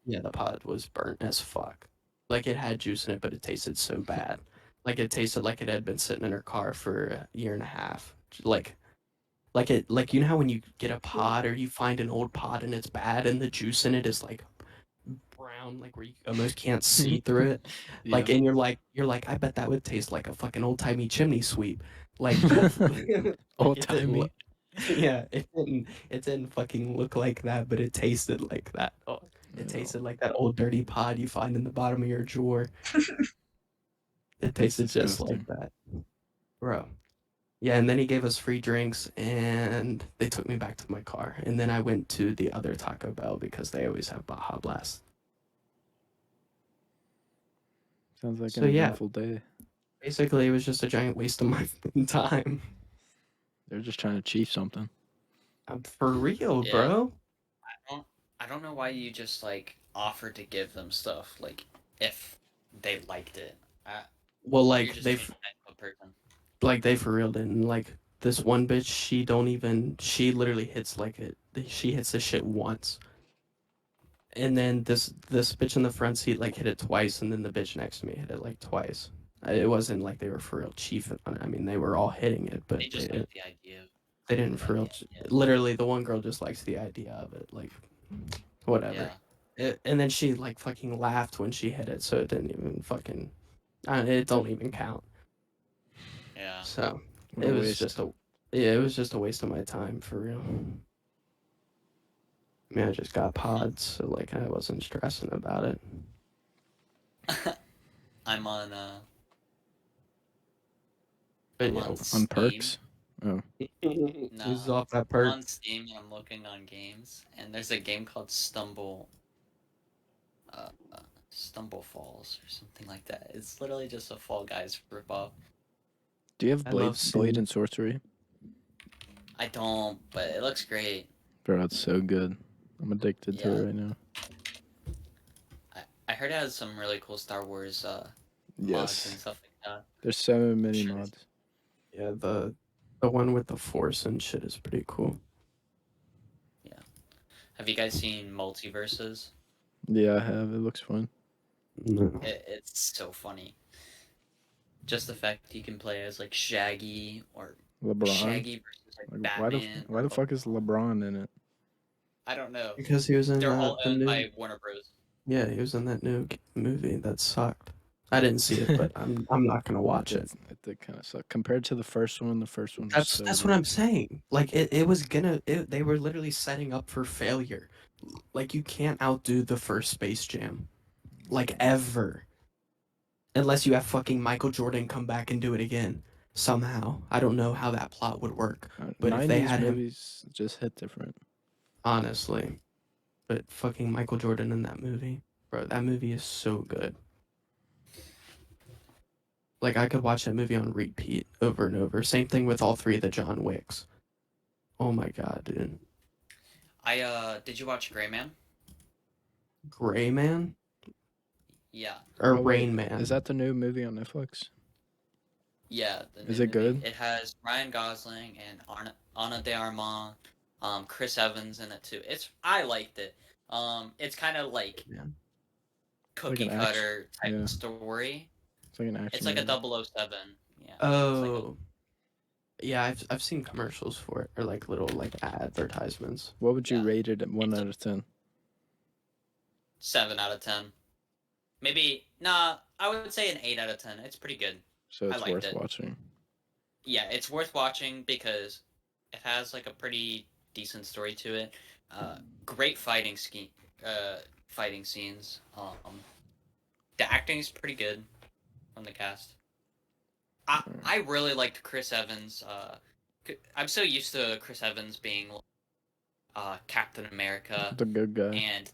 Yeah, the pod was burnt as fuck. Like it had juice in it, but it tasted so bad. Like it tasted like it had been sitting in her car for a year and a half. Like you know how when you get a pod or you find an old pod and it's bad and the juice in it is like brown, like where you almost can't see through it. Like Yeah. and you're like, I bet that would taste like a fucking old timey chimney sweep. Like that's Old it didn't look, timey. yeah, it didn't fucking look like that, but it tasted like that. Oh, it tasted like that old dirty pod you find in the bottom of your drawer. It tasted just like that. Bro. Yeah, and then he gave us free drinks and they took me back to my car. And then I went to the other Taco Bell because they always have Baja Blast. Sounds like So, an yeah. eventful day. Basically, it was just a giant waste of my time. They're just trying to chief something. For real, Yeah. bro. I don't know why you just like offered to give them stuff like if they liked it. Well, You're like just they being a nice little person. like they for real didn't. Like this one bitch, she literally hits she hits this shit once. And then this bitch in the front seat like hit it twice, and then the bitch next to me hit it like twice. It wasn't like they were for real chiefing on it. I mean, they were all hitting it, but They just like the idea. they didn't for real. Yeah. Literally, the one girl just likes the idea of it. Like, whatever. Yeah. And then she like fucking laughed when she hit it, so it didn't even fucking. It don't even count. Yeah. So What a it was waste. just a yeah, it was just a waste of my time for real. I mean, I just got pods, so like I wasn't stressing about it. I'm on But I'm yeah, on On Steam. perks. Oh, he's No, off that I'm perk. on Steam and I'm looking on games, and there's a game called uh, Stumble Falls or something like that. It's literally just a Fall Guys ripoff. do you have I love Blade Steam. and Sorcery? I don't, but it looks great. Bro, it's so good. I'm addicted to Yeah. it right now. I heard it has some really cool Star Wars mods Yes. and stuff like that. There's so many Sure. mods. Yeah, the one with the force and shit is pretty cool. Have you guys seen Multiverses? Yeah, I have. It looks fun. No. It's so funny. Just the fact you can play as like Shaggy or LeBron. Shaggy versus like Like, Batman. why the fuck is LeBron in it? I don't know. Because he was in They're all the owned new by Warner Bros. yeah, he was in that new movie that sucked. I didn't see it, but I'm not gonna watch it. It did kind of suck compared to the first one. The first one was That's so that's good. what I'm saying. Like it was they were literally setting up for failure. Like you can't outdo the first Space Jam. Like ever. Unless you have fucking Michael Jordan come back and do it again. Somehow. I don't know how that plot would work. But if they 90s had him movies just hit different. honestly. But fucking Michael Jordan in that movie. Bro, that movie is so good. Like I could watch that movie on repeat over and over. Same thing with all three of the John Wicks. Oh my god, dude. Did you watch Gray Man? Gray Man? Yeah. Or Oh, wait, Rain Man. Is that the new movie on Netflix? Yeah. Is new it good? movie. It has Ryan Gosling and Ana de Armand, Chris Evans in it too. I liked it. It's kind of like Man. cookie Like an cutter type yeah. story. It's like an action. It's like a movie. 007. Yeah. Oh. Yeah, I've seen commercials for it or like little like advertisements. What would you Yeah. rate it at 1 It's a- out of 10? 7 out of 10. Maybe I would say an 8 out of 10. It's pretty good. So I it's liked worth it. watching. Yeah, it's worth watching because it has like a pretty decent story to it. Great fighting scenes. The acting is pretty good from the cast. I really liked Chris Evans. I'm so used to Chris Evans being Captain America, The good guy. and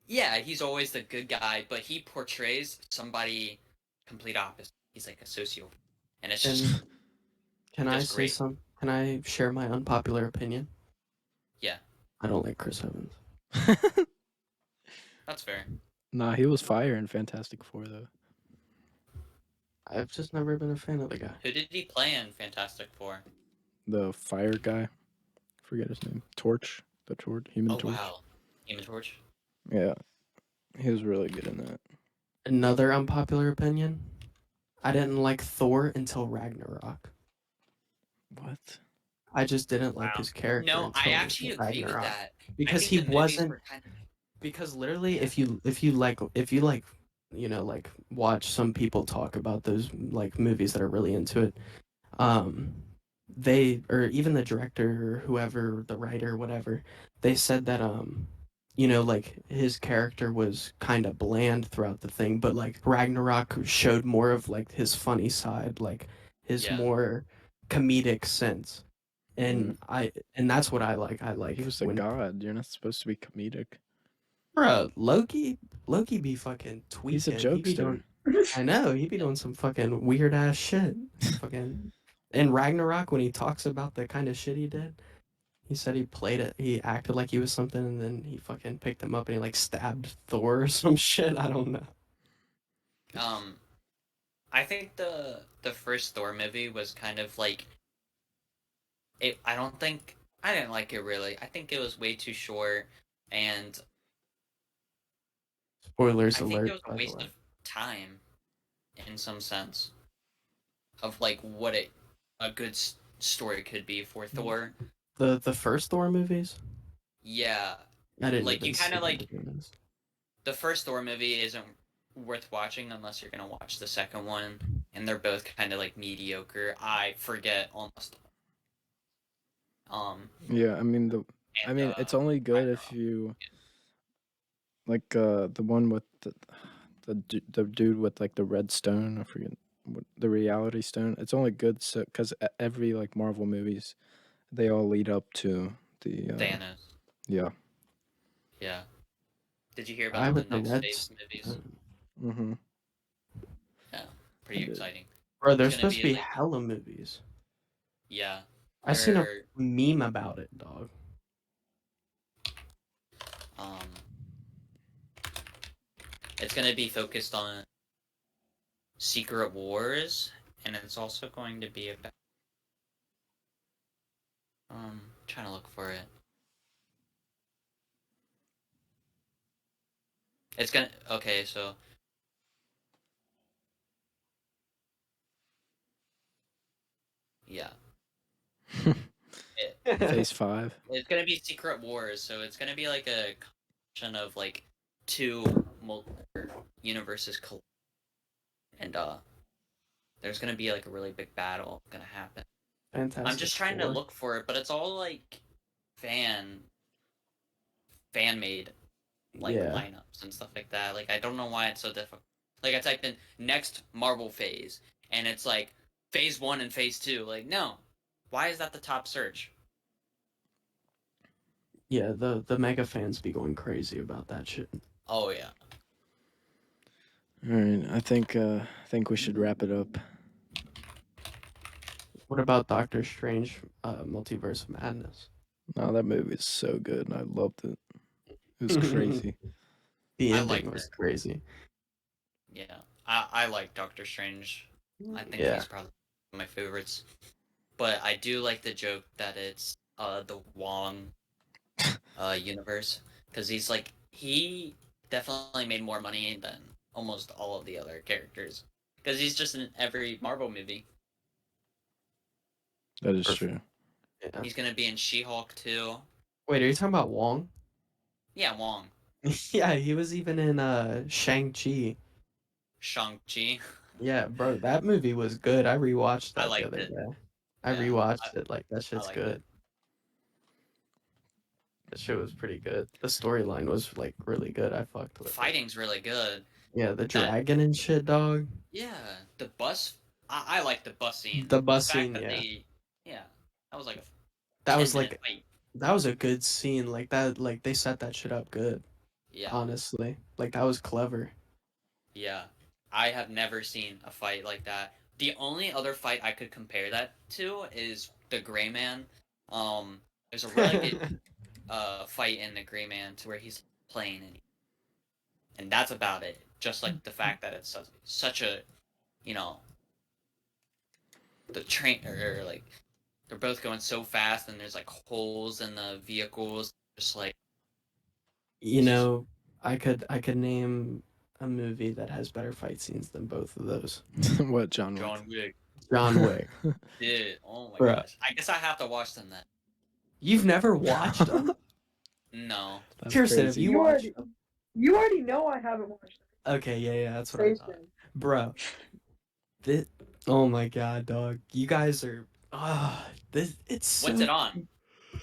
yeah, he's always the good guy, but he portrays somebody complete opposite. He's like a sociopath, and it's just Can I just say great. some? Can I share my unpopular opinion? Yeah. I don't like Chris Evans. That's fair. Nah, he was fire in Fantastic Four though. I've just never been a fan of the guy. Who did he play in Fantastic Four? The fire guy. Forget his name. Torch. The Torch. Human Oh Torch. wow, Human Torch. Yeah. He was really good in that. Another unpopular opinion. I didn't like Thor until Ragnarok. What? I just didn't like Wow. his character. No, I until actually agree with Ragnarok. that. Because I he think the movies wasn't. were kind of- Because literally, if you like, you know, like watch some people talk about those like movies that are really into it, they or even the director or whoever, the writer, whatever, they said that you know, like his character was kind of bland throughout the thing, but like Ragnarok showed more of like his funny side, like his Yeah. more comedic sense. And and that's what I like. I like He was a when god. You're not supposed to be comedic. bro, Loki be fucking tweaking. He's a He be jokester. doing, I know, he be doing some fucking weird ass shit. Fucking in Ragnarok when he talks about the kind of shit he did, he said he played it, he acted like he was something, and then he fucking picked him up and he like stabbed Thor or some shit. I don't know. I think the first Thor movie was kind of like it. I didn't like it really. I think it was way too short, and Spoilers I think alert. it was a By the waste way. of time, in some sense, of like what a good story could be for Thor. The first Thor movies, Yeah, I didn't Like, even you kinda, see them, like- to be honest. the first Thor movie isn't worth watching unless you're gonna watch the second one, and they're both kind of like mediocre. I forget almost. Yeah, I mean it's only good if Ragnarok. you like the one with the dude with like the red stone. I forget what the reality stone. It's only good so because every like Marvel movies, they all lead up to the Thanos. yeah. Yeah. Did you hear I about the with the next red. phase movies? Mm-hmm. Yeah, I pretty did. exciting. Bro, It's there's gonna supposed to be be like, hella movies. yeah, I seen a they're meme about it, dog. um, it's gonna be focused on Secret Wars, and it's also going to be about trying to look for it. It's gonna okay, so yeah, Phase 5. it's gonna be Secret Wars, so it's gonna be like a collection of like two universes, and there's gonna be like a really big battle gonna happen. Fantastic I'm just trying to Four. look for it, but it's all like fan made like Yeah. lineups and stuff like that. Like I don't know why it's so difficult. Like I typed in next Marvel phase, and it's like phase 1 and phase 2. Like no, why is that the top search? Yeah, the mega fans be going crazy about that shit. Oh yeah, All right, I think we should wrap it up. What about Doctor Strange, Multiverse of Madness? Oh, that movie is so good, and I loved it. It was crazy. The I ending liked was it. crazy. Yeah, I like Doctor Strange. I think Yeah. he's probably one of my favorites. But I do like the joke that it's the Wong universe, because he definitely made more money than almost all of the other characters, because he's just in every Marvel movie. That is Perfect. true. Yeah. He's gonna be in She-Hulk too. Wait, are you talking about Wong? Yeah, Wong, Yeah, he was even in Shang-Chi. Shang-Chi. Yeah, bro, that movie was good. I rewatched I that the liked other it. day. I Yeah, rewatched it. Like that I shit's liked it. good. That shit was pretty good. The storyline was like really good. I fucked The with it. fighting's really good. Yeah, the That dragon and shit, dog. yeah, the bus. I like the bus scene. The The bus fact scene, that yeah. yeah, that was like a That 10 was minute like fight. that was a good scene. Like that, like they set that shit up good. Yeah. Honestly, like that was clever. Yeah, I have never seen a fight like that. The only other fight I could compare that to is the Gray Man. There's a really good fight in the Gray Man to where he's playing, and that's about it. Just like the fact that it's such a, you know, the train or like they're both going so fast, and there's like holes in the vehicles, just like You know, I could name a movie that has better fight scenes than both of those. What, John Wick? John Wick. John Wick, Dude, oh my bro. gosh! I guess I have to watch them then. You've never watched them? No. That's Kirsten, have crazy. you You watched already, them? you already know I haven't watched Okay, yeah, that's what I the thought. station. Bro, this, oh my god, dog. You guys are this it's What's so it on?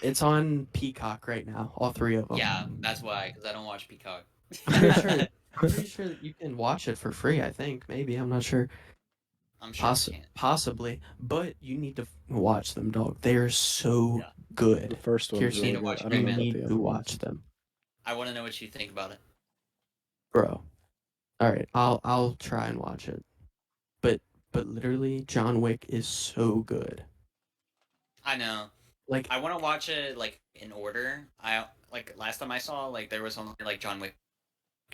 It's on Peacock right now, all three of them. Yeah, that's why, because I don't watch Peacock. I'm pretty sure that you can watch it for free, I think. Maybe, I'm not sure. I'm sure I can. Possibly, but you need to watch them, dog. They are so Yeah. good. The first one's Kirsten, really to good. watch I you don't know about need the to other ones. watch them, I want to know what you think about it. bro. All right, I'll try and watch it. But literally, John Wick is so good. I know. Like, I want to watch it like in order. I like last time I saw like there was only like John Wick.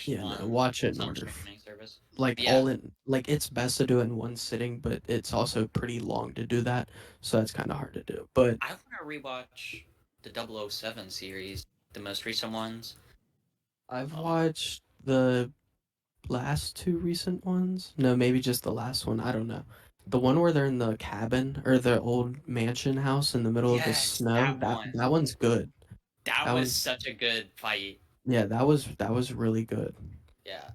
yeah, no, on watch it in some order. streaming service. Like Yeah. all in, like it's best to do it in one sitting, but it's also pretty long to do that, so that's kind of hard to do. But I want to rewatch the 007 series, the most recent ones. I've Oh. watched the last two recent ones. No, maybe just the last one. I don't know. The one where they're in the cabin or the old mansion house in the middle of the Yes, snow. that one. That one's good. That That was one's such a good fight. yeah. That was really good. Yeah.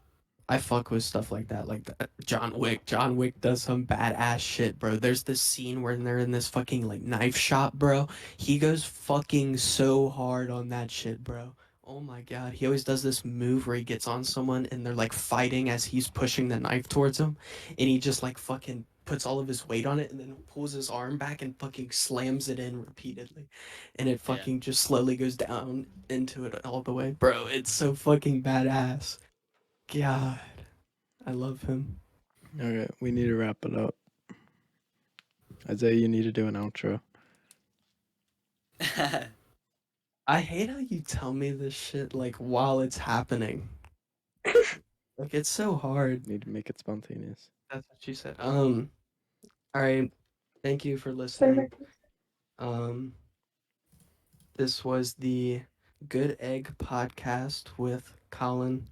I fuck with stuff like that, like John Wick. John Wick does some badass shit, bro. There's this scene where they're in this fucking like knife shop, bro. He goes fucking so hard on that shit, bro. Oh my god. He always does this move where he gets on someone and they're like fighting as he's pushing the knife towards him, and he just like fucking puts all of his weight on it and then pulls his arm back and fucking slams it in repeatedly. And it Yeah. fucking just slowly goes down into it all the way. Bro, it's so fucking badass. God, I love him. Okay, we need to wrap it up. Isaiah, you need to do an outro. I hate how you tell me this shit like while it's happening. Like it's so hard. Need to make it spontaneous. That's what she said. All right. Thank you for listening. This was the Good Egg Podcast with Colin,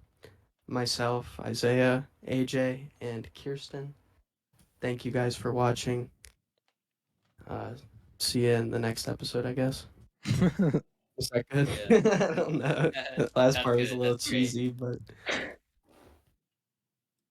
myself, Isaiah, AJ, and Kirsten. Thank you guys for watching. See you in the next episode, I guess. Is that good? Yeah. I don't know. The last Sounds part was a good. little That's great. cheesy, but